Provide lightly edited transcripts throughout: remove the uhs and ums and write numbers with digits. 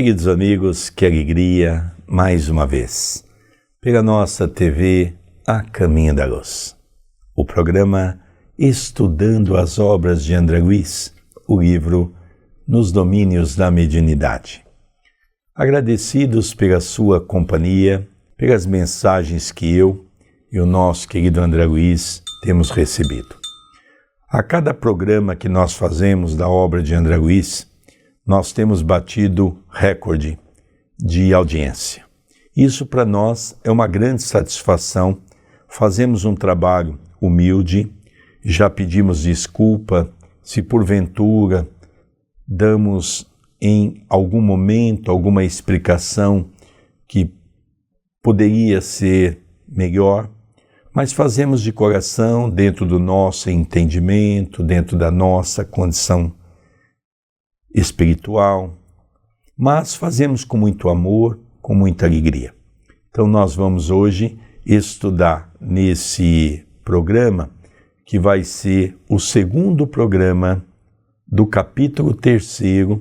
Queridos amigos, que alegria, mais uma vez, pela nossa TV A Caminho da Luz. O programa Estudando as Obras de André Luiz, o livro Nos Domínios da Mediunidade. Agradecidos pela sua companhia, pelas mensagens que eu e o nosso querido André Luiz temos recebido. A cada programa que nós fazemos da obra de André Luiz, nós temos batido recorde de audiência. Isso para nós é uma grande satisfação. Fazemos um trabalho humilde, já pedimos desculpa se porventura damos em algum momento alguma explicação que poderia ser melhor, mas fazemos de coração, dentro do nosso entendimento, dentro da nossa condição espiritual, mas fazemos com muito amor, com muita alegria. Então nós vamos hoje estudar nesse programa, que vai ser o segundo programa do capítulo 3º,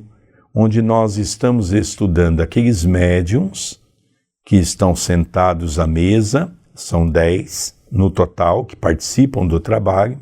onde nós estamos estudando aqueles médiuns que estão sentados à mesa, são 10 no total, que participam do trabalho,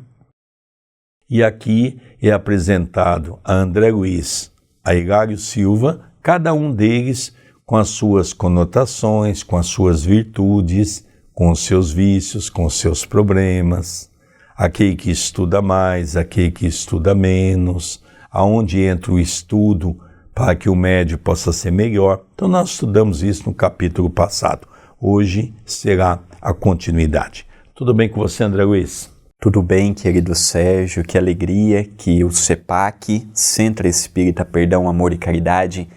e aqui é apresentado a André Luiz, a Hilário Silva, cada um deles com as suas conotações, com as suas virtudes, com os seus vícios, com os seus problemas, aquele que estuda mais, aquele que estuda menos, aonde entra o estudo para que o médium possa ser melhor. Então nós estudamos isso no capítulo passado. Hoje será a continuidade. Tudo bem com você, André Luiz? Tudo bem, querido Sérgio, que alegria que o CEPAC, Centro Espírita Perdão, Amor e Caridade,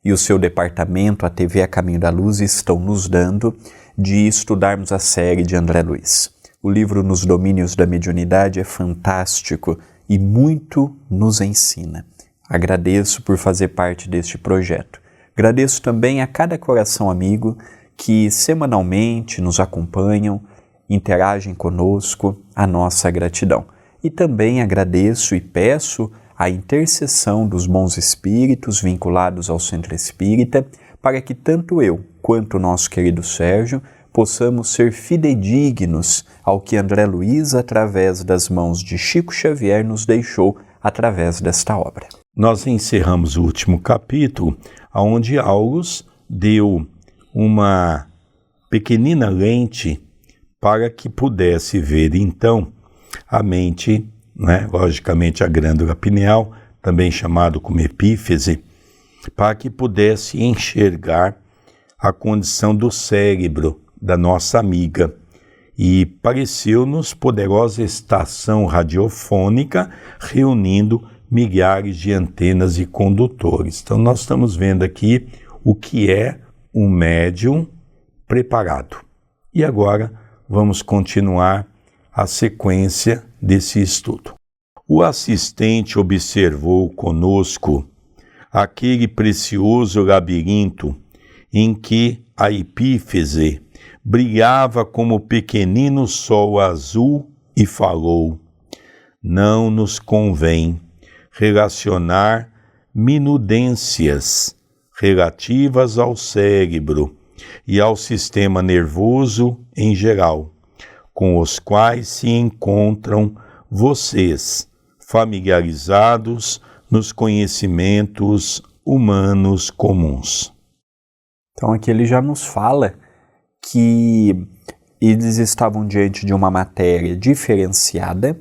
e o seu departamento, a TV A Caminho da Luz, estão nos dando de estudarmos a série de André Luiz. O livro Nos Domínios da Mediunidade é fantástico e muito nos ensina. Agradeço por fazer parte deste projeto. Agradeço também a cada coração amigo que semanalmente nos acompanham, interagem conosco, a nossa gratidão. E também agradeço e peço a intercessão dos bons espíritos vinculados ao Centro Espírita para que tanto eu quanto o nosso querido Sérgio possamos ser fidedignos ao que André Luiz, através das mãos de Chico Xavier, nos deixou através desta obra. Nós encerramos o último capítulo, onde Aulus deu uma pequenina lente para que pudesse ver, então, a mente, logicamente a glândula pineal, também chamado como epífise, para que pudesse enxergar a condição do cérebro da nossa amiga. E pareceu-nos poderosa estação radiofônica reunindo milhares de antenas e condutores. Então nós estamos vendo aqui o que é um médium preparado. E agora vamos continuar a sequência desse estudo. O assistente observou conosco aquele precioso labirinto em que a epífise brilhava como pequenino sol azul e falou: não nos convém relacionar minudências relativas ao cérebro e ao sistema nervoso em geral, com os quais se encontram vocês, familiarizados nos conhecimentos humanos comuns. Então aqui ele já nos fala que eles estavam diante de uma matéria diferenciada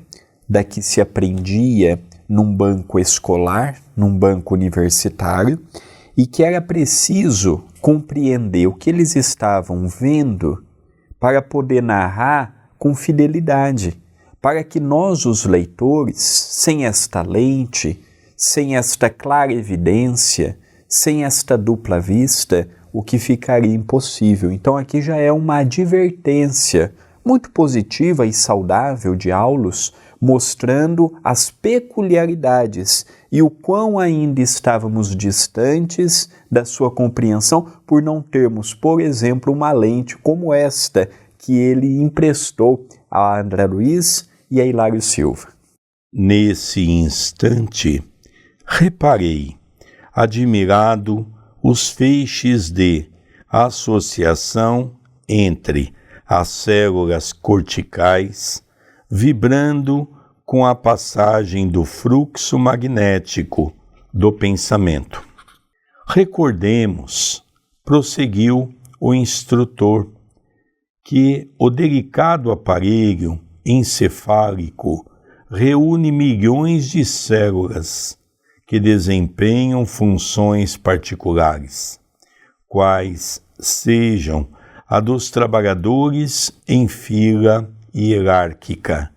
da que se aprendia num banco escolar, num banco universitário, e que era preciso compreender o que eles estavam vendo para poder narrar com fidelidade, para que nós, os leitores, sem esta lente, sem esta clara evidência, sem esta dupla vista, o que ficaria impossível. Então aqui já é uma advertência muito positiva e saudável de Aulus, mostrando as peculiaridades e o quão ainda estávamos distantes da sua compreensão por não termos, por exemplo, uma lente como esta que ele emprestou a André Luiz e a Hilário Silva. Nesse instante, reparei, admirado, os feixes de associação entre as células corticais, vibrando com a passagem do fluxo magnético do pensamento. Recordemos, prosseguiu o instrutor, que o delicado aparelho encefálico reúne milhões de células que desempenham funções particulares, quais sejam a dos trabalhadores em fila hierárquica,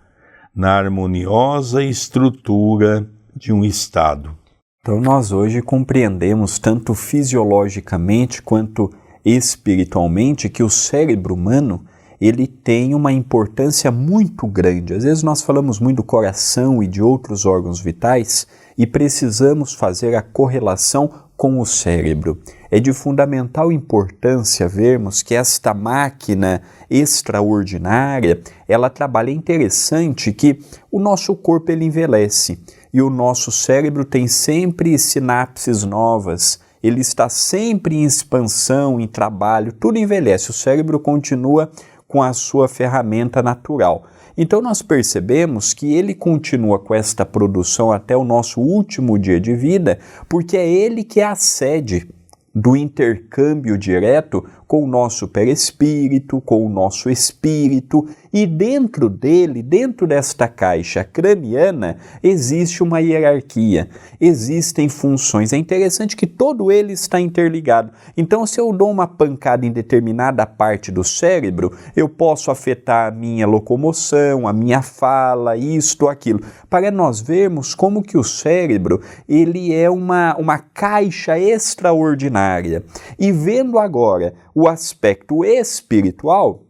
na harmoniosa estrutura de um Estado. Então nós hoje compreendemos tanto fisiologicamente quanto espiritualmente que o cérebro humano ele tem uma importância muito grande. Às vezes nós falamos muito do coração e de outros órgãos vitais e precisamos fazer a correlação com o cérebro. É de fundamental importância vermos que esta máquina extraordinária, ela trabalha. É interessante que o nosso corpo ele envelhece e o nosso cérebro tem sempre sinapses novas, ele está sempre em expansão, em trabalho, tudo envelhece, o cérebro continua com a sua ferramenta natural. Então nós percebemos que ele continua com esta produção até o nosso último dia de vida, porque é ele que é a sede do intercâmbio direto com o nosso perispírito, com o nosso espírito, e dentro dele, dentro desta caixa craniana, existe uma hierarquia, existem funções. É interessante que todo ele está interligado. Então, se eu dou uma pancada em determinada parte do cérebro, eu posso afetar a minha locomoção, a minha fala, isto, aquilo, para nós vermos como que o cérebro ele é uma caixa extraordinária. E vendo agora o aspecto espiritual,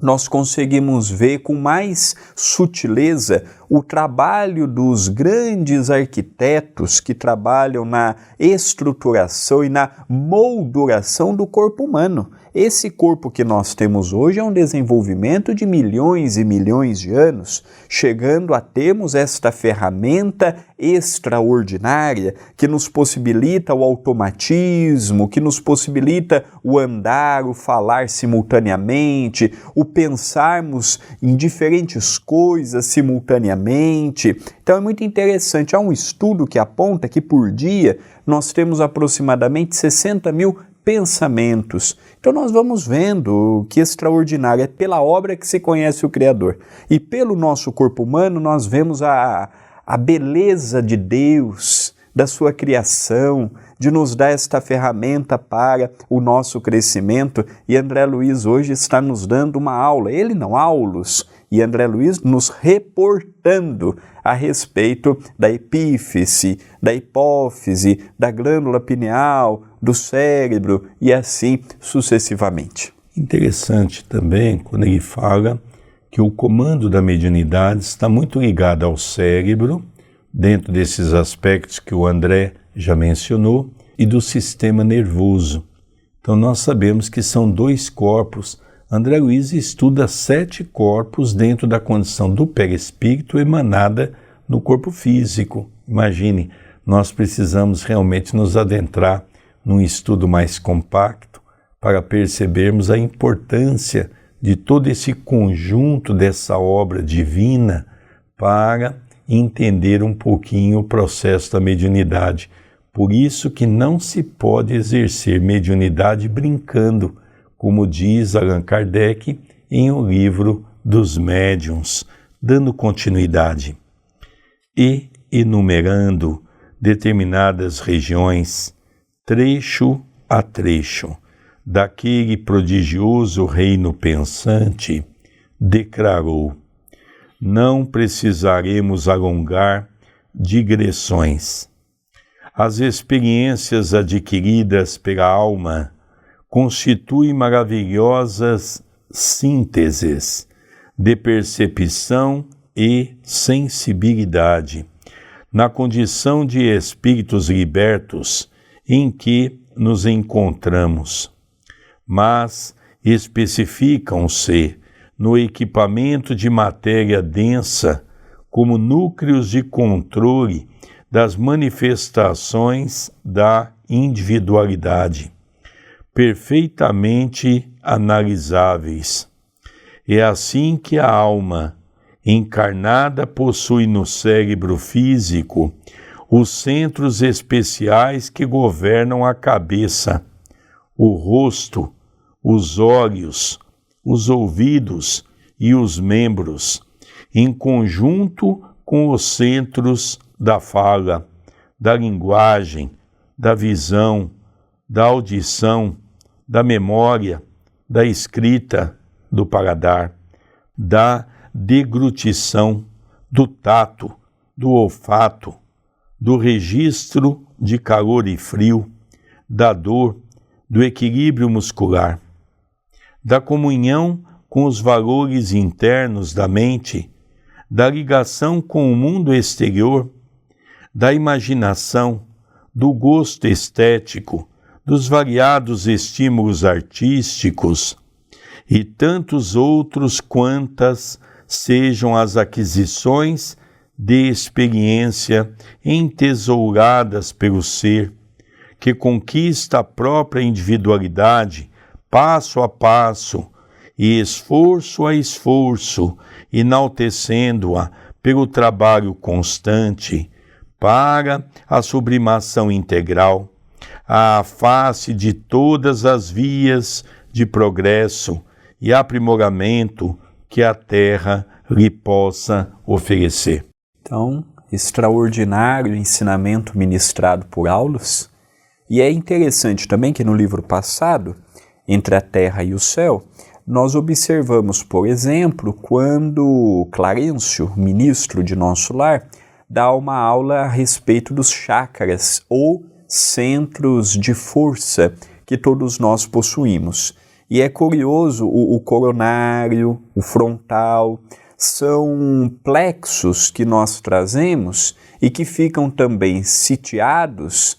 nós conseguimos ver com mais sutileza o trabalho dos grandes arquitetos que trabalham na estruturação e na molduração do corpo humano. Esse corpo que nós temos hoje é um desenvolvimento de milhões e milhões de anos, chegando a termos esta ferramenta extraordinária que nos possibilita o automatismo, que nos possibilita o andar, o falar simultaneamente, o pensarmos em diferentes coisas simultaneamente. Então é muito interessante. Há um estudo que aponta que por dia nós temos aproximadamente 60 mil pensamentos. Então nós vamos vendo que extraordinário é pela obra que se conhece o Criador. E pelo nosso corpo humano nós vemos a beleza de Deus, da sua criação, de nos dar esta ferramenta para o nosso crescimento. E André Luiz hoje está nos dando uma aula, ele não, aulos, e André Luiz nos reportando a respeito da epífise, da hipófise, da glândula pineal, do cérebro e assim sucessivamente. Interessante também quando ele fala que o comando da mediunidade está muito ligado ao cérebro, dentro desses aspectos que o André já mencionou, e do sistema nervoso. Então nós sabemos que são 2 corpos. André Luiz estuda 7 corpos dentro da condição do perispírito emanada no corpo físico. Imagine, nós precisamos realmente nos adentrar num estudo mais compacto para percebermos a importância de todo esse conjunto dessa obra divina para entender um pouquinho o processo da mediunidade. Por isso que não se pode exercer mediunidade brincando, como diz Allan Kardec em O Livro dos Médiuns, dando continuidade. E enumerando determinadas regiões, trecho a trecho, daquele prodigioso reino pensante, declarou: não precisaremos alongar digressões. As experiências adquiridas pela alma constituem maravilhosas sínteses de percepção e sensibilidade, na condição de espíritos libertos em que nos encontramos, mas especificam-se no equipamento de matéria densa como núcleos de controle das manifestações da individualidade, perfeitamente analisáveis. É assim que a alma encarnada possui no cérebro físico os centros especiais que governam a cabeça, o rosto, os olhos, os ouvidos e os membros, em conjunto com os centros da fala, da linguagem, da visão, da audição, da memória, da escrita, do paladar, da deglutição, do tato, do olfato, do registro de calor e frio, da dor, do equilíbrio muscular, da comunhão com os valores internos da mente, da ligação com o mundo exterior, da imaginação, do gosto estético, dos variados estímulos artísticos e tantos outros quantas sejam as aquisições de experiência entesouradas pelo ser, que conquista a própria individualidade passo a passo e esforço a esforço, enaltecendo-a pelo trabalho constante para a sublimação integral, à face de todas as vias de progresso e aprimoramento que a Terra lhe possa oferecer. Então, extraordinário ensinamento ministrado por Aulus. E é interessante também que no livro passado, Entre a Terra e o Céu, nós observamos, por exemplo, quando Clarencio, ministro de nosso lar, dá uma aula a respeito dos chakras ou centros de força que todos nós possuímos. E é curioso, o coronário, o frontal, são plexos que nós trazemos e que ficam também sitiados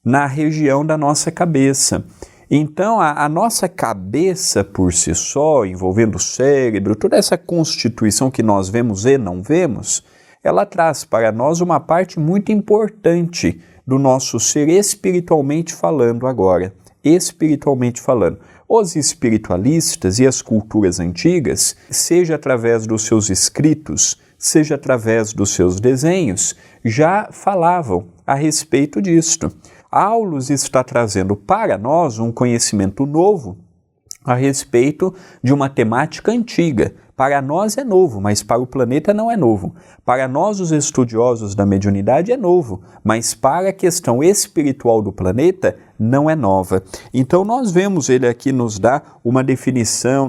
na região da nossa cabeça. Então, a nossa cabeça por si só, envolvendo o cérebro, toda essa constituição que nós vemos e não vemos, ela traz para nós uma parte muito importante do nosso ser espiritualmente falando agora. Espiritualmente falando. Os espiritualistas e as culturas antigas, seja através dos seus escritos, seja através dos seus desenhos, já falavam a respeito disto. Aulus está trazendo para nós um conhecimento novo a respeito de uma temática antiga. Para nós é novo, mas para o planeta não é novo. Para nós, os estudiosos da mediunidade, é novo, mas para a questão espiritual do planeta não é nova. Então nós vemos ele aqui nos dar uma definição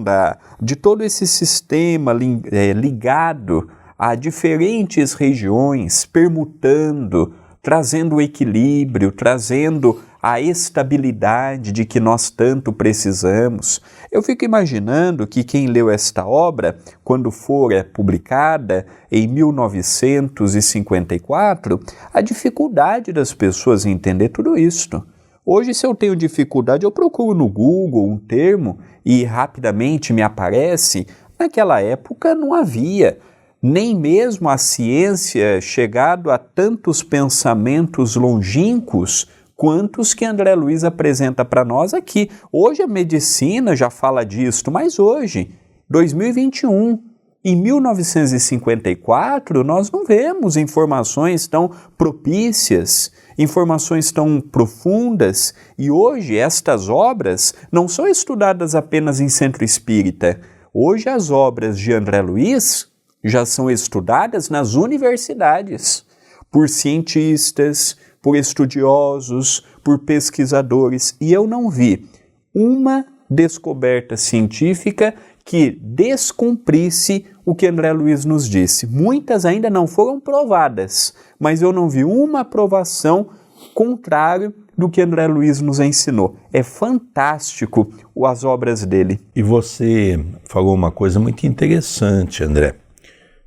de todo esse sistema ligado a diferentes regiões, permutando, trazendo o equilíbrio, trazendo a estabilidade de que nós tanto precisamos. Eu fico imaginando que quem leu esta obra, quando for publicada em 1954, a dificuldade das pessoas em entender tudo isto. Hoje, se eu tenho dificuldade, eu procuro no Google um termo e rapidamente me aparece. Naquela época não havia. Nem mesmo a ciência chegado a tantos pensamentos longínquos quantos que André Luiz apresenta para nós aqui. Hoje a medicina já fala disto, mas hoje, 2021, em 1954, nós não vemos informações tão propícias, informações tão profundas, e hoje estas obras não são estudadas apenas em centro espírita. Hoje as obras de André Luiz já são estudadas nas universidades, por cientistas, por estudiosos, por pesquisadores, e eu não vi uma descoberta científica que descumprisse o que André Luiz nos disse. Muitas ainda não foram provadas, mas eu não vi uma aprovação contrária do que André Luiz nos ensinou. É fantástico as obras dele. E você falou uma coisa muito interessante, André.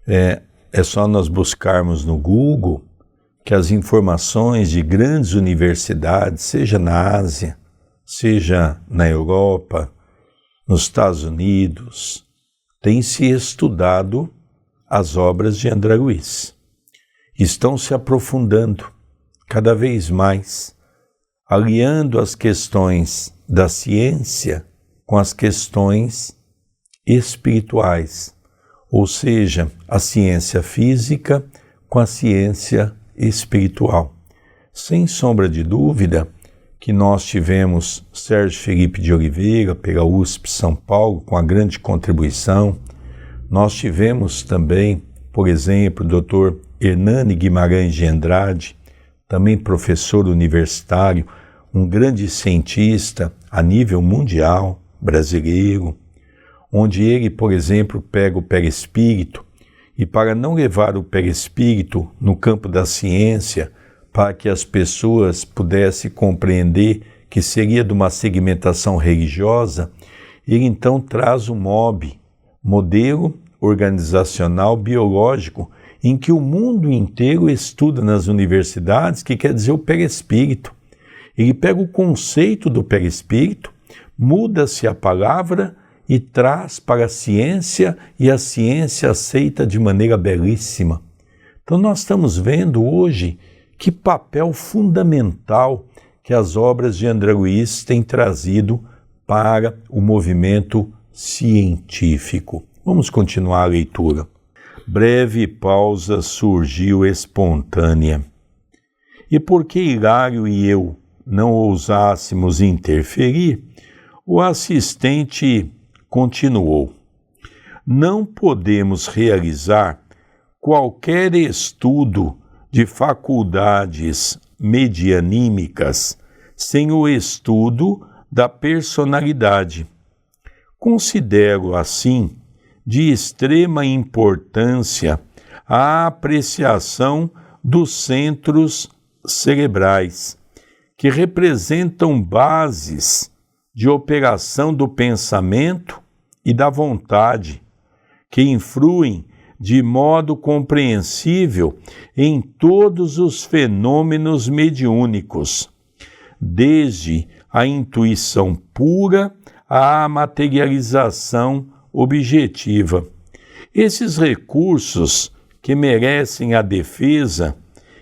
É só nós buscarmos no Google que as informações de grandes universidades, seja na Ásia, seja na Europa, nos Estados Unidos, têm se estudado as obras de André Luiz. Estão se aprofundando cada vez mais aliando as questões da ciência com as questões espirituais, ou seja, a ciência física com a ciência espiritual. Sem sombra de dúvida que nós tivemos Sérgio Felipe de Oliveira, pela USP São Paulo, com a grande contribuição. Nós tivemos também, por exemplo, o Dr. Hernani Guimarães de Andrade, também professor universitário, um grande cientista a nível mundial, brasileiro, onde ele, por exemplo, pega o perispírito e, para não levar o perispírito no campo da ciência, para que as pessoas pudessem compreender que seria de uma segmentação religiosa, ele então traz o MOB, Modelo Organizacional Biológico, em que o mundo inteiro estuda nas universidades, que quer dizer o perispírito. Ele pega o conceito do perispírito, muda-se a palavra e traz para a ciência, e a ciência aceita de maneira belíssima. Então nós estamos vendo hoje que papel fundamental que as obras de André Luiz têm trazido para o movimento científico. Vamos continuar a leitura. Breve pausa surgiu espontânea. E porque Hilário e eu não ousássemos interferir, o assistente continuou. Não podemos realizar qualquer estudo de faculdades medianímicas sem o estudo da personalidade. Considero, assim, de extrema importância a apreciação dos centros cerebrais, que representam bases de operação do pensamento e da vontade, que influem de modo compreensível em todos os fenômenos mediúnicos, desde a intuição pura à materialização objetiva. Esses recursos que merecem a defesa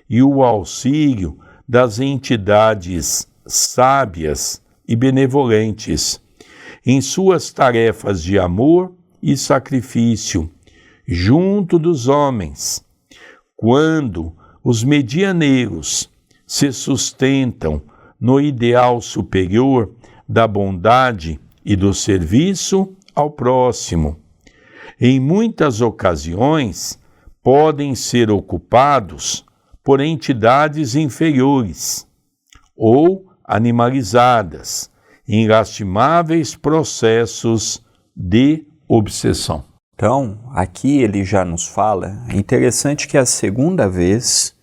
e o auxílio das entidades sábias e benevolentes em suas tarefas de amor e sacrifício junto dos homens. Quando os medianeiros se sustentam no ideal superior da bondade e do serviço ao próximo, em muitas ocasiões podem ser ocupados por entidades inferiores ou animalizadas em lastimáveis processos de obsessão. Então, aqui ele já nos fala, é interessante que é a segunda vez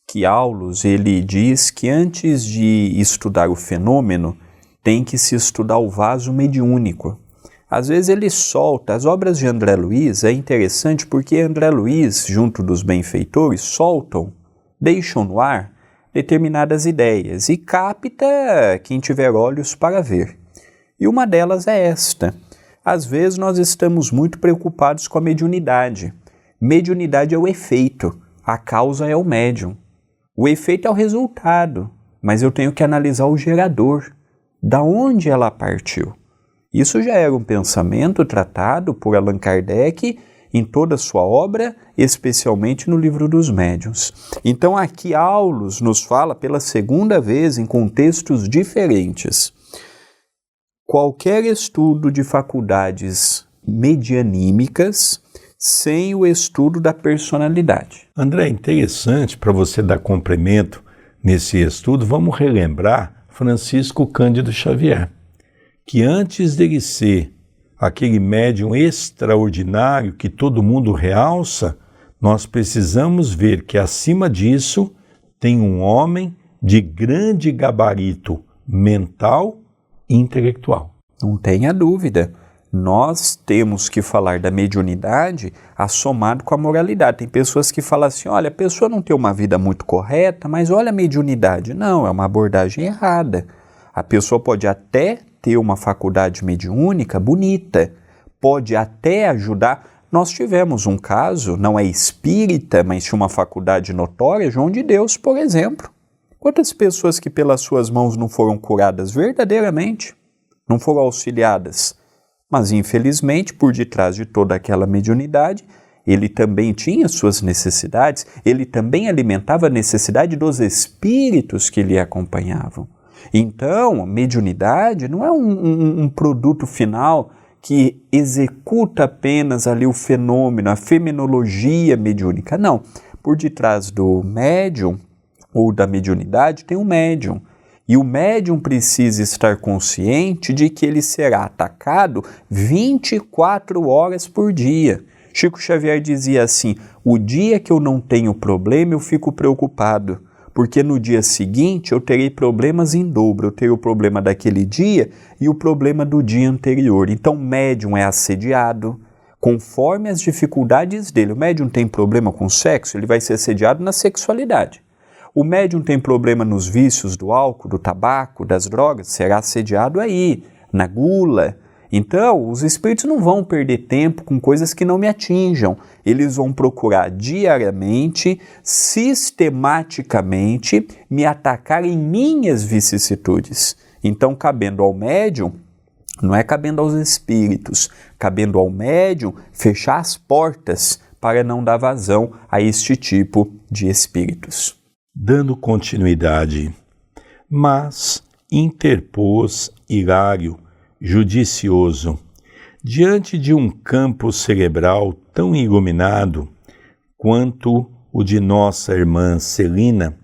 que Aulus ele diz que antes de estudar o fenômeno, tem que se estudar o vaso mediúnico. Às vezes ele solta, as obras de André Luiz é interessante porque André Luiz, junto dos benfeitores, soltam, deixam no ar determinadas ideias e capta quem tiver olhos para ver. E uma delas é esta. Às vezes nós estamos muito preocupados com a mediunidade. Mediunidade é o efeito, a causa é o médium. O efeito é o resultado, mas eu tenho que analisar o gerador, da onde ela partiu. Isso já era um pensamento tratado por Allan Kardec em toda a sua obra, especialmente no Livro dos Médiuns. Então aqui Aulus nos fala pela segunda vez em contextos diferentes. Qualquer estudo de faculdades medianímicas sem o estudo da personalidade. André, é interessante para você dar complemento nesse estudo, vamos relembrar Francisco Cândido Xavier, que antes dele ser aquele médium extraordinário que todo mundo realça, nós precisamos ver que acima disso tem um homem de grande gabarito mental e intelectual. Não tenha dúvida. Nós temos que falar da mediunidade assomado com a moralidade. Tem pessoas que falam assim, olha, a pessoa não tem uma vida muito correta, mas olha a mediunidade. Não, é uma abordagem errada. A pessoa pode até ter uma faculdade mediúnica bonita, pode até ajudar. Nós tivemos um caso, não é espírita, mas tinha uma faculdade notória, João de Deus, por exemplo. Quantas pessoas que pelas suas mãos não foram curadas verdadeiramente, não foram auxiliadas? Mas infelizmente, por detrás de toda aquela mediunidade, ele também tinha suas necessidades, ele também alimentava a necessidade dos espíritos que lhe acompanhavam. Então, a mediunidade não é um produto final que executa apenas ali o fenômeno, a fenomenologia mediúnica. Não, por detrás do médium ou da mediunidade tem um médium. E o médium precisa estar consciente de que ele será atacado 24 horas por dia. Chico Xavier dizia assim: o dia que eu não tenho problema, eu fico preocupado, porque no dia seguinte eu terei problemas em dobro. Eu terei o problema daquele dia e o problema do dia anterior. Então o médium é assediado conforme as dificuldades dele. O médium tem problema com sexo, ele vai ser assediado na sexualidade. O médium tem problema nos vícios do álcool, do tabaco, das drogas, será assediado aí, na gula. Então, os espíritos não vão perder tempo com coisas que não me atinjam. Eles vão procurar diariamente, sistematicamente, me atacar em minhas vicissitudes. Então, cabendo ao médium, não é cabendo aos espíritos, cabendo ao médium fechar as portas para não dar vazão a este tipo de espíritos. Dando continuidade, mas interpôs Hilário, judicioso, diante de um campo cerebral tão iluminado quanto o de nossa irmã Celina,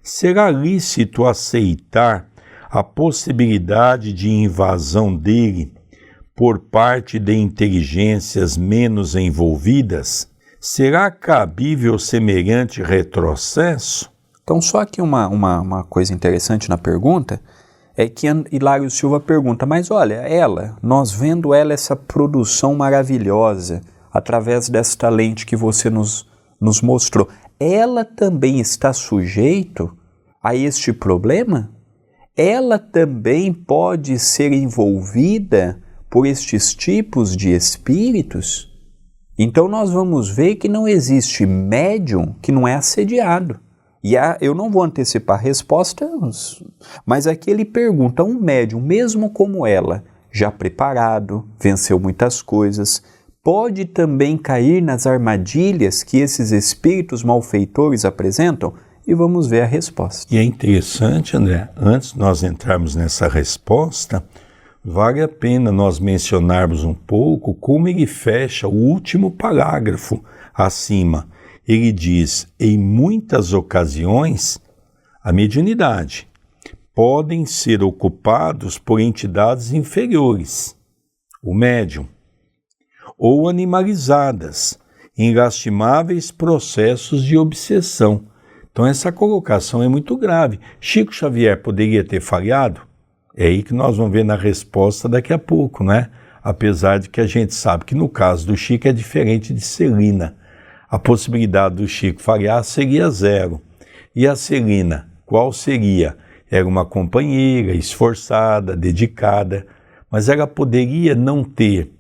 será lícito aceitar a possibilidade de invasão dele por parte de inteligências menos envolvidas? Será cabível semelhante retrocesso? Então, só aqui uma coisa interessante na pergunta é que Hilário Silva pergunta, mas olha, nós vendo ela, essa produção maravilhosa, através desta lente que você nos mostrou, ela também está sujeita a este problema? Ela também pode ser envolvida por estes tipos de espíritos? Então nós vamos ver que não existe médium que não é assediado. E eu não vou antecipar respostas, mas aqui ele pergunta, um médium, mesmo como ela, já preparado, venceu muitas coisas, pode também cair nas armadilhas que esses espíritos malfeitores apresentam? E vamos ver a resposta. E é interessante, André, antes de nós entrarmos nessa resposta, vale a pena nós mencionarmos um pouco como ele fecha o último parágrafo acima. Ele diz, em muitas ocasiões, a mediunidade podem ser ocupados por entidades inferiores, o médium, ou animalizadas em lastimáveis processos de obsessão. Então essa colocação é muito grave. Chico Xavier poderia ter falhado? É aí que nós vamos ver na resposta daqui a pouco, né? Apesar de que a gente sabe que no caso do Chico é diferente de Celina. A possibilidade do Chico falhar seria zero. E a Celina, qual seria? Era uma companheira esforçada, dedicada, mas ela poderia não ter,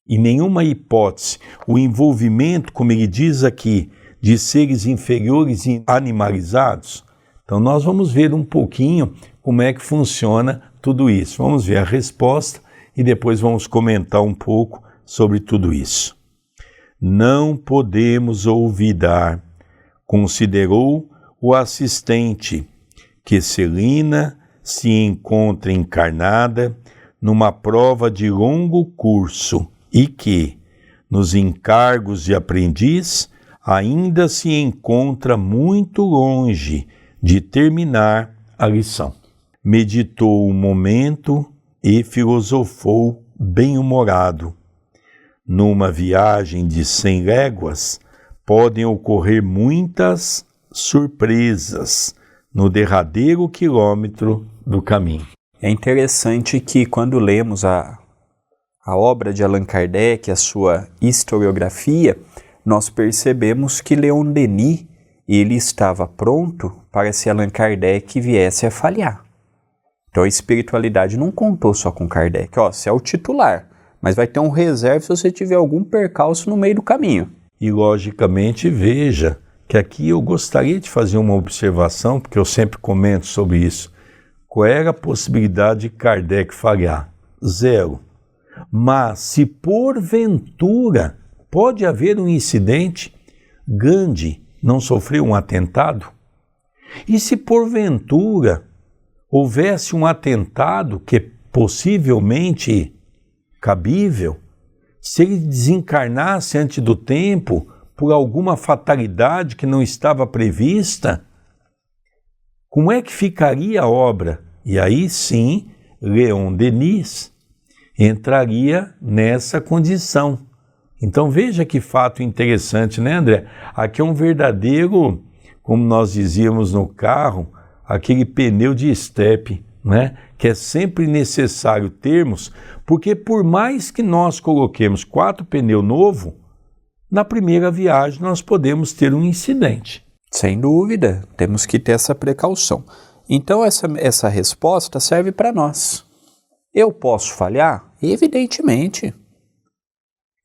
em nenhuma hipótese, o envolvimento, como ele diz aqui, de seres inferiores e animalizados. Então nós vamos ver um pouquinho como é que funciona tudo isso. Vamos ver a resposta e depois vamos comentar um pouco sobre tudo isso. Não podemos olvidar, considerou o assistente, que Celina se encontra encarnada numa prova de longo curso e que, nos encargos de aprendiz, ainda se encontra muito longe de terminar a lição. Meditou um momento e filosofou bem-humorado. Numa viagem de 100 léguas, podem ocorrer muitas surpresas no derradeiro quilômetro do caminho. É interessante que quando lemos a obra de Allan Kardec, a sua historiografia, nós percebemos que Leon Denis ele estava pronto para se Allan Kardec viesse a falhar. Então a espiritualidade não contou só com Kardec. Você é o titular, mas vai ter um reserva se você tiver algum percalço no meio do caminho. E logicamente veja que aqui eu gostaria de fazer uma observação, porque eu sempre comento sobre isso. Qual era a possibilidade de Kardec falhar? Zero. Mas se porventura pode haver um incidente, Gandhi não sofreu um atentado? E se porventura houvesse um atentado que é possivelmente cabível, se ele desencarnasse antes do tempo por alguma fatalidade que não estava prevista, como é que ficaria a obra? E aí sim, Leon Denis entraria nessa condição. Então veja que fato interessante, né, André? Aqui é um verdadeiro, como nós dizíamos no carro, aquele pneu de estepe, né? Que é sempre necessário termos, porque por mais que nós coloquemos 4 pneus novos, na primeira viagem nós podemos ter um incidente. Sem dúvida, temos que ter essa precaução. Então essa resposta serve para nós. Eu posso falhar? Evidentemente.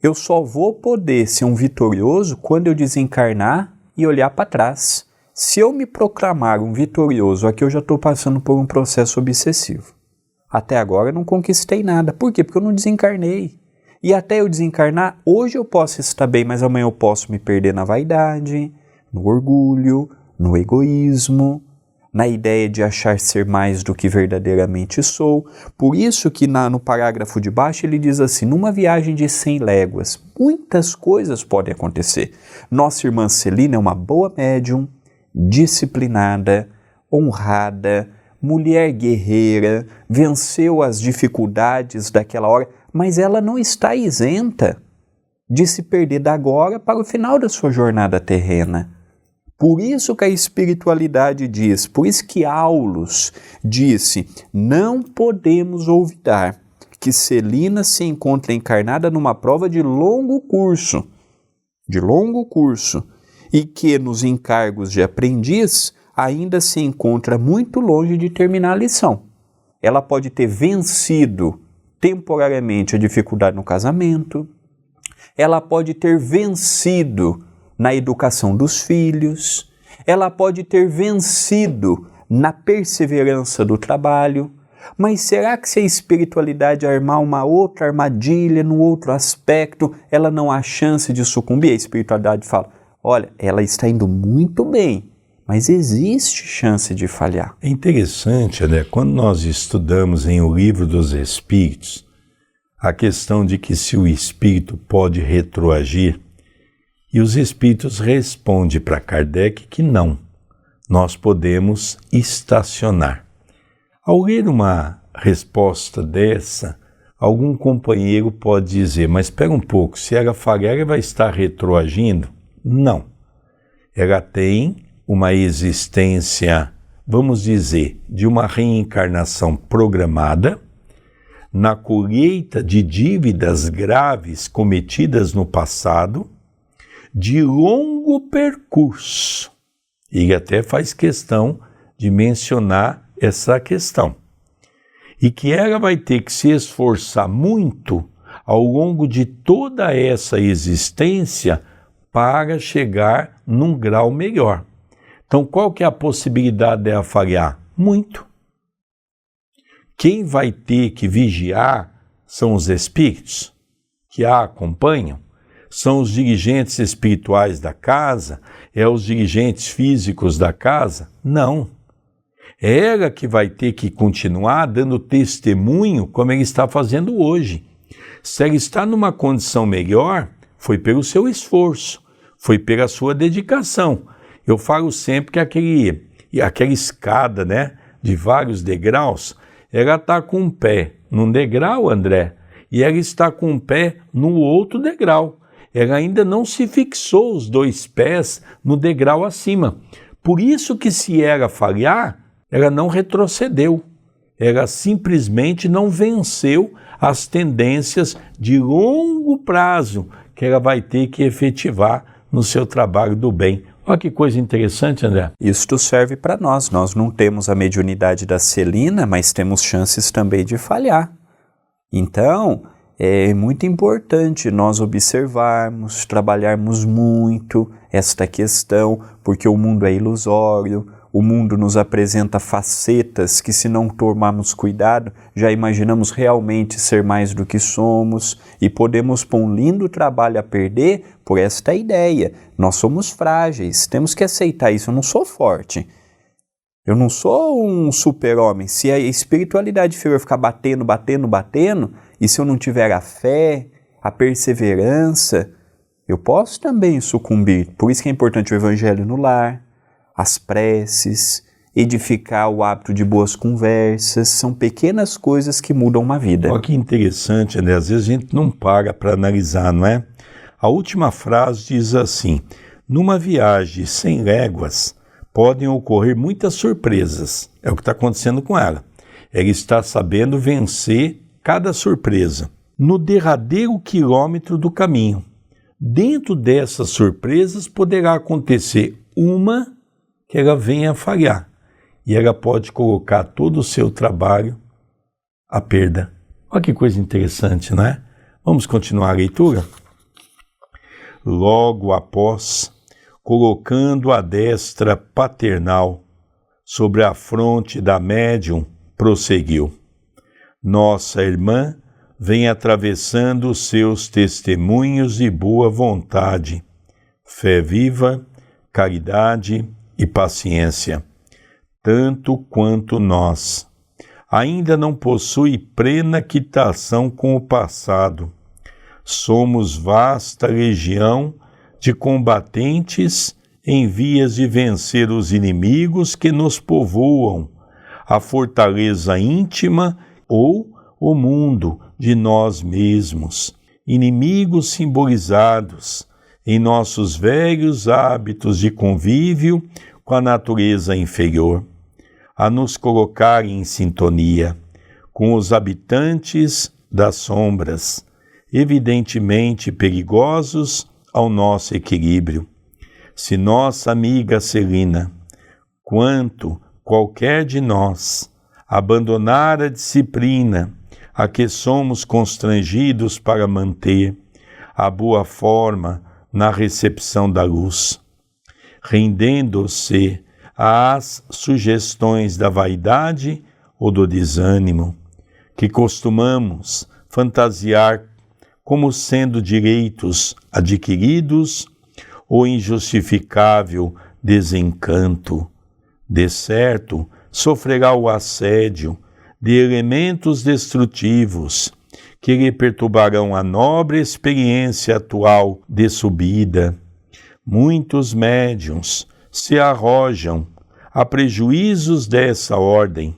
Eu só vou poder ser um vitorioso quando eu desencarnar e olhar para trás. Se eu me proclamar um vitorioso, aqui eu já estou passando por um processo obsessivo. Até agora eu não conquistei nada. Por quê? Porque eu não desencarnei. E até eu desencarnar, hoje eu posso estar bem, mas amanhã eu posso me perder na vaidade, no orgulho, no egoísmo, na ideia de achar ser mais do que verdadeiramente sou. Por isso que no parágrafo de baixo ele diz assim, numa viagem de 100 léguas, muitas coisas podem acontecer. Nossa irmã Celina é uma boa médium, disciplinada, honrada, mulher guerreira, venceu as dificuldades daquela hora, mas ela não está isenta de se perder da agora para o final da sua jornada terrena. Por isso que a espiritualidade diz, por isso que Aulus disse, não podemos olvidar que Celina se encontra encarnada numa prova de longo curso, e que nos encargos de aprendiz ainda se encontra muito longe de terminar a lição. Ela pode ter vencido temporariamente a dificuldade no casamento, ela pode ter vencido na educação dos filhos, ela pode ter vencido na perseverança do trabalho, mas será que se a espiritualidade armar uma outra armadilha, num outro aspecto, ela não há chance de sucumbir? A espiritualidade fala, olha, ela está indo muito bem, mas existe chance de falhar. É interessante, né? Quando nós estudamos em O Livro dos Espíritos, a questão de que se o espírito pode retroagir, e os espíritos respondem para Kardec que não, nós podemos estacionar. Ao ler uma resposta dessa, algum companheiro pode dizer, mas espera um pouco, se ela falhar, ela vai estar retroagindo? Não. Ela tem uma existência, vamos dizer, de uma reencarnação programada, na colheita de dívidas graves cometidas no passado, de longo percurso. Ele até faz questão de mencionar essa questão. E que ela vai ter que se esforçar muito ao longo de toda essa existência para chegar num grau melhor. Então, qual que é a possibilidade dela falhar? Muito. Quem vai ter que vigiar são os espíritos que a acompanham, são os dirigentes espirituais da casa, os dirigentes físicos da casa? Não. É ela que vai ter que continuar dando testemunho como ele está fazendo hoje. Se ela está numa condição melhor, foi pelo seu esforço, foi pela sua dedicação. Eu falo sempre que aquela escada, né, de vários degraus, ela está com um pé num degrau, André, e ela está com um pé no outro degrau. Ela ainda não se fixou os 2 pés no degrau acima. Por isso que se ela falhar, ela não retrocedeu. Ela simplesmente não venceu as tendências de longo prazo que ela vai ter que efetivar no seu trabalho do bem. Olha que coisa interessante, André. Isto serve para nós. Nós não temos a mediunidade da Celina, mas temos chances também de falhar. Então, é muito importante nós observarmos, trabalharmos muito esta questão, porque o mundo é ilusório, o mundo nos apresenta facetas que, se não tomarmos cuidado, já imaginamos realmente ser mais do que somos e podemos pôr um lindo trabalho a perder por esta ideia. Nós somos frágeis, temos que aceitar isso. Eu não sou forte, eu não sou um super-homem. Se a espiritualidade inferior ficar batendo, e se eu não tiver a fé, a perseverança, eu posso também sucumbir. Por isso que é importante o evangelho no lar, as preces, edificar o hábito de boas conversas, são pequenas coisas que mudam uma vida. Olha que interessante, André, às vezes a gente não para para analisar, não é? A última frase diz assim: numa viagem de 100 léguas podem ocorrer muitas surpresas. É o que está acontecendo com ela. Ela está sabendo vencer cada surpresa. No derradeiro quilômetro do caminho, dentro dessas surpresas poderá acontecer uma que ela venha a falhar, e ela pode colocar todo o seu trabalho à perda. Olha que coisa interessante, não é? Vamos continuar a leitura? Logo após, colocando a destra paternal sobre a fronte da médium, prosseguiu: nossa irmã vem atravessando os seus testemunhos de boa vontade, fé viva, caridade e paciência, tanto quanto nós. Ainda não possui plena quitação com o passado. Somos vasta legião de combatentes em vias de vencer os inimigos que nos povoam, a fortaleza íntima ou o mundo de nós mesmos, inimigos simbolizados em nossos velhos hábitos de convívio com a natureza inferior, a nos colocar em sintonia com os habitantes das sombras, evidentemente perigosos ao nosso equilíbrio. Se nossa amiga Celina, quanto qualquer de nós, abandonar a disciplina a que somos constrangidos para manter a boa forma na recepção da luz, rendendo-se às sugestões da vaidade ou do desânimo, que costumamos fantasiar como sendo direitos adquiridos ou injustificável desencanto. De certo, sofrerá o assédio de elementos destrutivos que lhe perturbarão a nobre experiência atual de subida. Muitos médiuns se arrojam a prejuízos dessa ordem.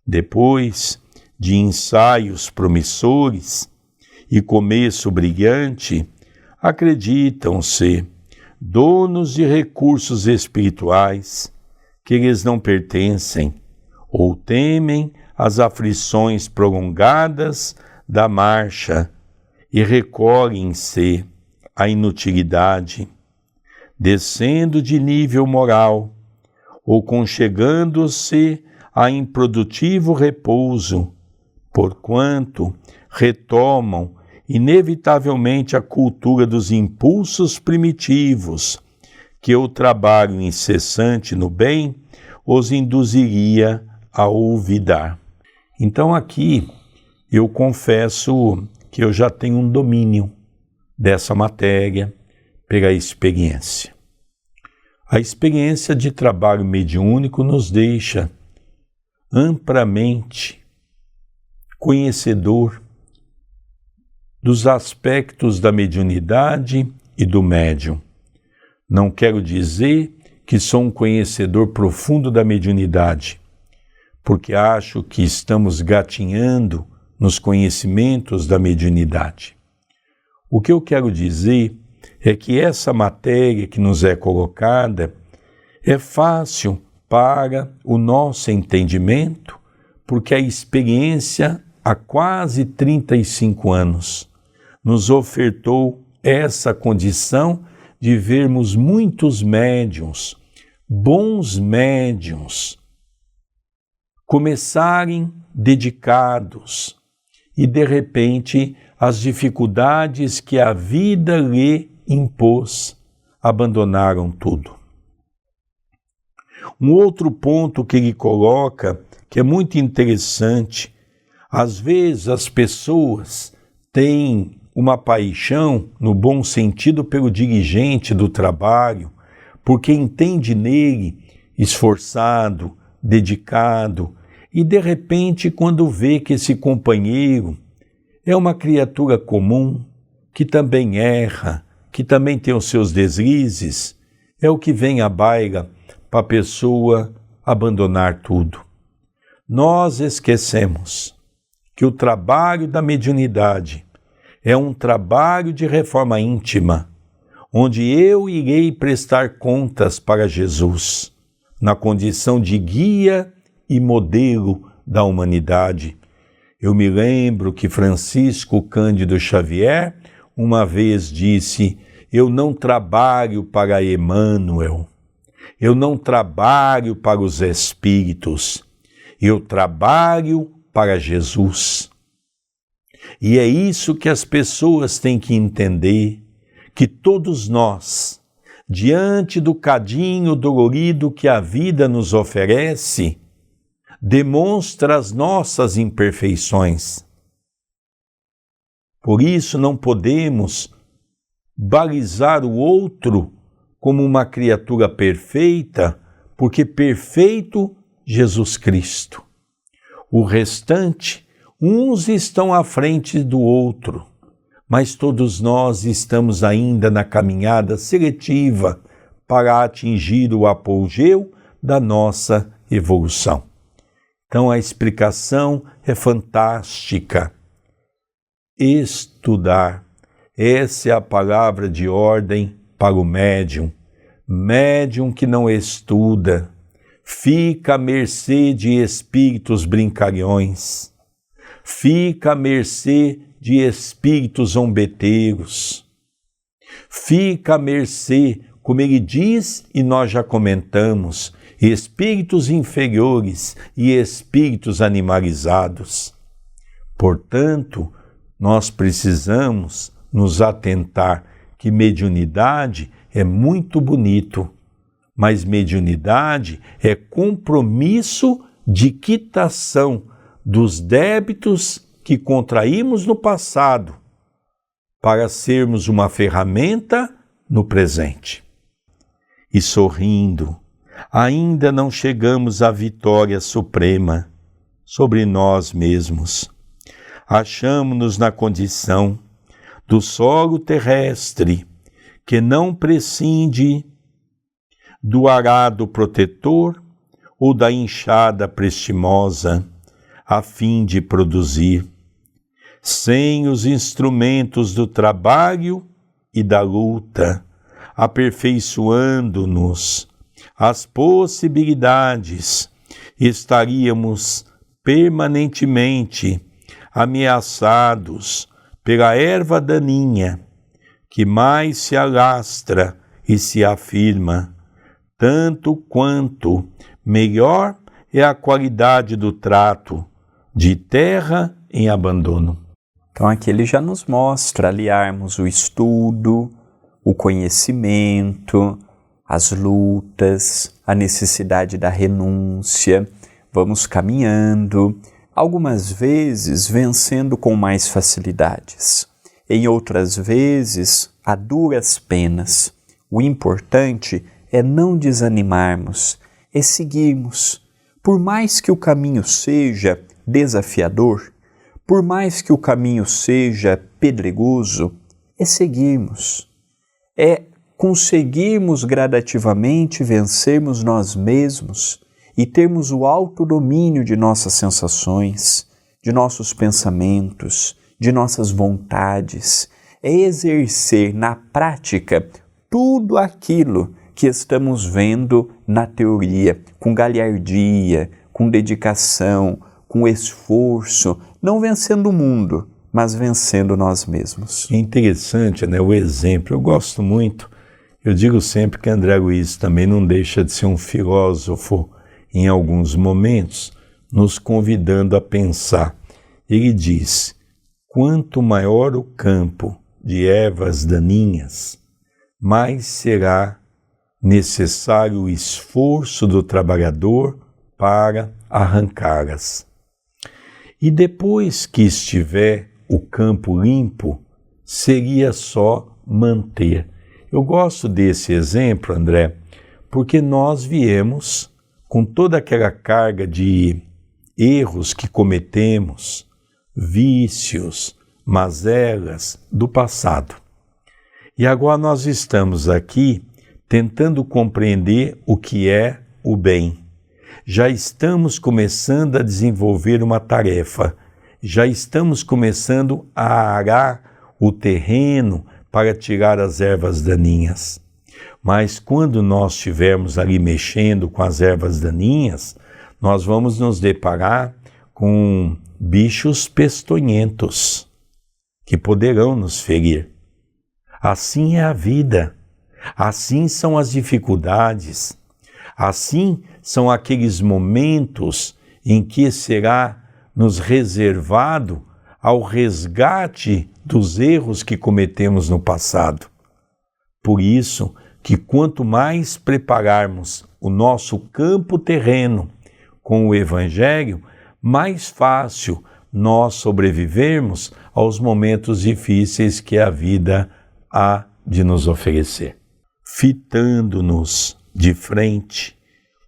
Depois de ensaios promissores e começo brilhante, acreditam-se donos de recursos espirituais que lhes não pertencem, ou temem as aflições prolongadas da marcha e recolhem-se à inutilidade, descendo de nível moral ou conchegando-se a improdutivo repouso, porquanto retomam inevitavelmente a cultura dos impulsos primitivos, que o trabalho incessante no bem os induziria a olvidar. Então aqui eu confesso que eu já tenho um domínio dessa matéria pela experiência. A experiência de trabalho mediúnico nos deixa amplamente conhecedor dos aspectos da mediunidade e do médium. Não quero dizer que sou um conhecedor profundo da mediunidade, porque acho que estamos gatinhando nos conhecimentos da mediunidade. O que eu quero dizer é que essa matéria que nos é colocada é fácil para o nosso entendimento, porque a experiência há quase 35 anos nos ofertou essa condição de vermos muitos médiuns, bons médiuns, começarem dedicados e, de repente, as dificuldades que a vida lhe impôs abandonaram tudo. Um outro ponto que ele coloca, que é muito interessante, às vezes as pessoas têm uma paixão, no bom sentido, pelo dirigente do trabalho, porque entende nele esforçado, dedicado, e de repente, quando vê que esse companheiro é uma criatura comum, que também erra, que também tem os seus deslizes, é o que vem à baila para a pessoa abandonar tudo. Nós esquecemos que o trabalho da mediunidade é um trabalho de reforma íntima, onde eu irei prestar contas para Jesus, na condição de guia e modelo da humanidade. Eu me lembro que Francisco Cândido Xavier uma vez disse: eu não trabalho para Emmanuel, eu não trabalho para os espíritos, eu trabalho para Jesus. E é isso que as pessoas têm que entender, que todos nós, diante do cadinho dolorido que a vida nos oferece, demonstra as nossas imperfeições. Por isso não podemos balizar o outro como uma criatura perfeita, porque perfeito Jesus Cristo. O restante, uns estão à frente do outro, mas todos nós estamos ainda na caminhada seletiva para atingir o apogeu da nossa evolução. Então a explicação é fantástica. Estudar, essa é a palavra de ordem para o médium. Médium que não estuda, fica à mercê de espíritos brincalhões, fica à mercê de espíritos zombeteiros, fica à mercê, como ele diz e nós já comentamos, espíritos inferiores e espíritos animalizados. Portanto, nós precisamos nos atentar que mediunidade é muito bonito, mas mediunidade é compromisso de quitação dos débitos que contraímos no passado, para sermos uma ferramenta no presente. E sorrindo, ainda não chegamos à vitória suprema sobre nós mesmos. Achamo-nos na condição do solo terrestre que não prescinde do arado protetor ou da enxada prestimosa a fim de produzir, sem os instrumentos do trabalho e da luta, aperfeiçoando-nos as possibilidades, estaríamos permanentemente ameaçados pela erva daninha que mais se alastra e se afirma, tanto quanto melhor é a qualidade do trato de terra em abandono. Então aqui ele já nos mostra aliarmos o estudo, o conhecimento, as lutas, a necessidade da renúncia. Vamos caminhando, algumas vezes vencendo com mais facilidades, em outras vezes a duras penas. O importante é não desanimarmos, é seguirmos. Por mais que o caminho seja desafiador, por mais que o caminho seja pedregoso, é seguirmos. É conseguirmos gradativamente vencermos nós mesmos e termos o autodomínio de nossas sensações, de nossos pensamentos, de nossas vontades. É exercer na prática tudo aquilo que estamos vendo na teoria, com galhardia, com dedicação, com esforço, não vencendo o mundo, mas vencendo nós mesmos. É interessante, né, o exemplo. Eu gosto muito, eu digo sempre que André Luiz também não deixa de ser um filósofo em alguns momentos, nos convidando a pensar. Ele diz, quanto maior o campo de ervas daninhas, mais será necessário o esforço do trabalhador para arrancá-las. E depois que estiver o campo limpo, seria só manter. Eu gosto desse exemplo, André, porque nós viemos com toda aquela carga de erros que cometemos, vícios, mazelas do passado. E agora nós estamos aqui tentando compreender o que é o bem. Já estamos começando a desenvolver uma tarefa, já estamos começando a arar o terreno para tirar as ervas daninhas. Mas quando nós estivermos ali mexendo com as ervas daninhas, nós vamos nos deparar com bichos peçonhentos que poderão nos ferir. Assim é a vida, assim são as dificuldades, assim são aqueles momentos em que será nos reservado ao resgate dos erros que cometemos no passado. Por isso que quanto mais prepararmos o nosso campo terreno com o Evangelho, mais fácil nós sobrevivermos aos momentos difíceis que a vida há de nos oferecer. Fitando-nos de frente,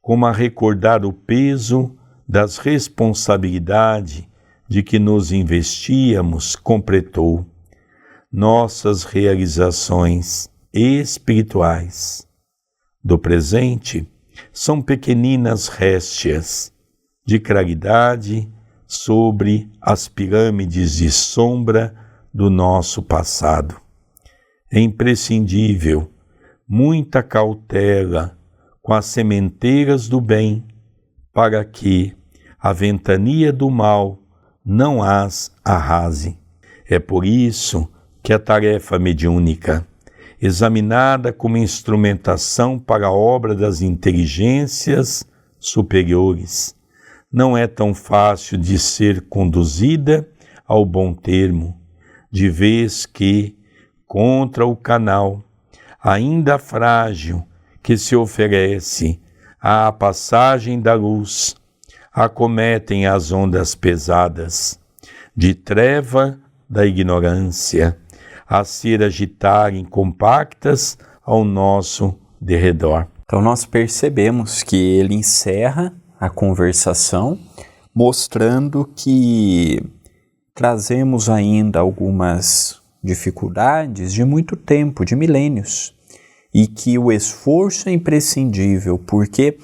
como a recordar o peso das responsabilidades de que nos investíamos, completou nossas realizações espirituais do presente são pequeninas réstias de claridade sobre as pirâmides de sombra do nosso passado. É imprescindível muita cautela com as sementeiras do bem, para que a ventania do mal não as arrase. É por isso que a tarefa mediúnica, examinada como instrumentação para a obra das inteligências superiores, não é tão fácil de ser conduzida ao bom termo, de vez que, contra o canal, ainda frágil, que se oferece à passagem da luz, acometem as ondas pesadas, de treva da ignorância, a se agitarem compactas ao nosso derredor. Então nós percebemos que ele encerra a conversação mostrando que trazemos ainda algumas dificuldades de muito tempo, de milênios, e que o esforço é imprescindível, porque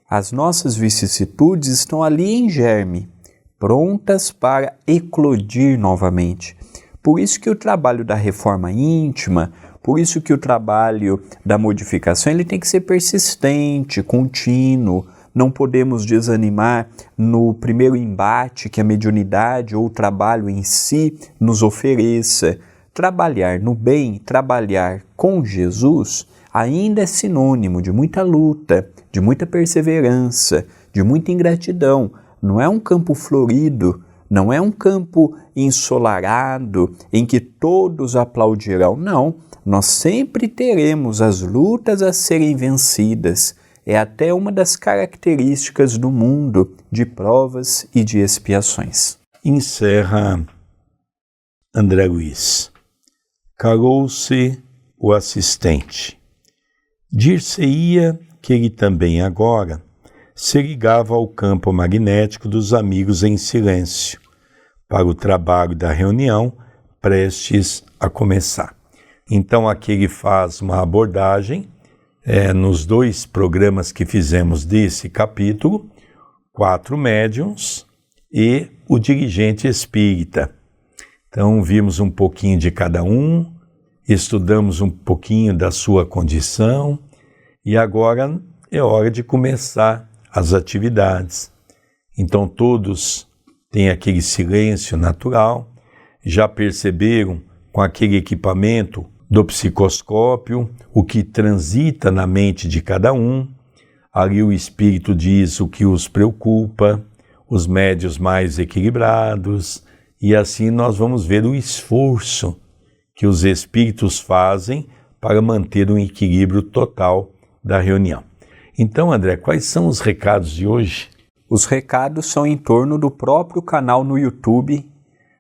as nossas vicissitudes estão ali em germe, prontas para eclodir novamente. Por isso que o trabalho da reforma íntima, por isso que o trabalho da modificação, ele tem que ser persistente, contínuo. Não podemos desanimar no primeiro embate que a mediunidade ou o trabalho em si nos ofereça. Trabalhar no bem, trabalhar com Jesus, ainda é sinônimo de muita luta, de muita perseverança, de muita ingratidão. Não é um campo florido, não é um campo ensolarado em que todos aplaudirão. Não, nós sempre teremos as lutas a serem vencidas. É até uma das características do mundo de provas e de expiações. Encerra André Luiz. Calou-se o assistente. Dir-se-ia que ele também agora se ligava ao campo magnético dos amigos em silêncio, para o trabalho da reunião prestes a começar. Então aqui ele faz uma abordagem nos 2 programas que fizemos desse capítulo, 4 médiuns e o dirigente espírita. Então vimos um pouquinho de cada um, estudamos um pouquinho da sua condição e agora é hora de começar as atividades. Então todos têm aquele silêncio natural, já perceberam com aquele equipamento do psicoscópio o que transita na mente de cada um. Ali o espírito diz o que os preocupa, os médios mais equilibrados E assim nós vamos ver o esforço que os espíritos fazem para manter um equilíbrio total da reunião. Então, André, quais são os recados de hoje? Os recados são em torno do próprio canal no YouTube,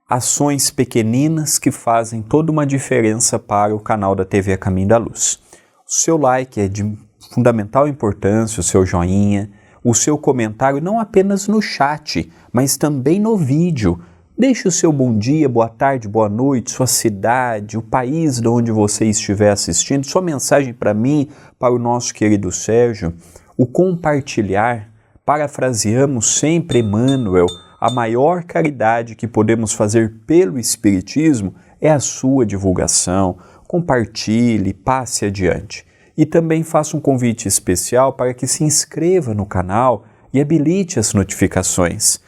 ações pequeninas que fazem toda uma diferença para o canal da TV A Caminho da Luz. O seu like é de fundamental importância, o seu joinha, o seu comentário não apenas no chat, mas também no vídeo. Deixe o seu bom dia, boa tarde, boa noite, sua cidade, o país de onde você estiver assistindo, sua mensagem para mim, para o nosso querido Sérgio. O compartilhar, parafraseamos sempre Emmanuel, a maior caridade que podemos fazer pelo Espiritismo é a sua divulgação. Compartilhe, passe adiante. E também faço um convite especial para que se inscreva no canal e habilite as notificações.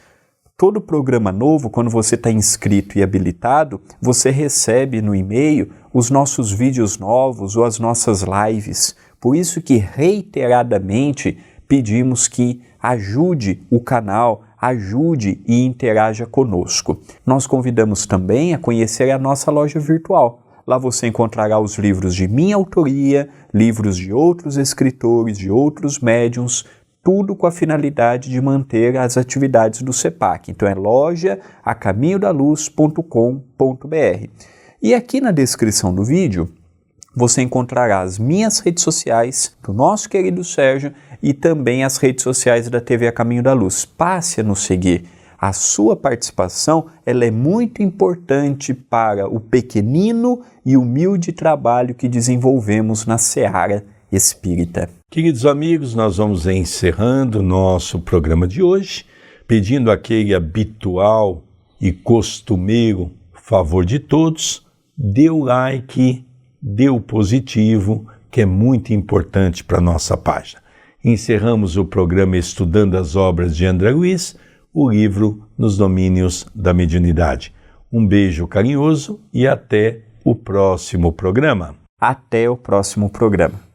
Todo programa novo, quando você está inscrito e habilitado, você recebe no e-mail os nossos vídeos novos ou as nossas lives. Por isso que reiteradamente pedimos que ajude o canal, ajude e interaja conosco. Nós convidamos também a conhecer a nossa loja virtual. Lá você encontrará os livros de minha autoria, livros de outros escritores, de outros médiuns, tudo com a finalidade de manter as atividades do CEPAC. Então é loja-acaminhodaluz.com.br. E aqui na descrição do vídeo você encontrará as minhas redes sociais, do nosso querido Sérgio, e também as redes sociais da TV A Caminho da Luz. Passe a nos seguir. A sua participação ela é muito importante para o pequenino e humilde trabalho que desenvolvemos na Seara Espírita. Queridos amigos, nós vamos encerrando o nosso programa de hoje, pedindo aquele habitual e costumeiro favor de todos, dê o like, dê o positivo, que é muito importante para a nossa página. Encerramos o programa estudando as obras de André Luiz, o livro Nos Domínios da Mediunidade. Um beijo carinhoso e até o próximo programa. Até o próximo programa.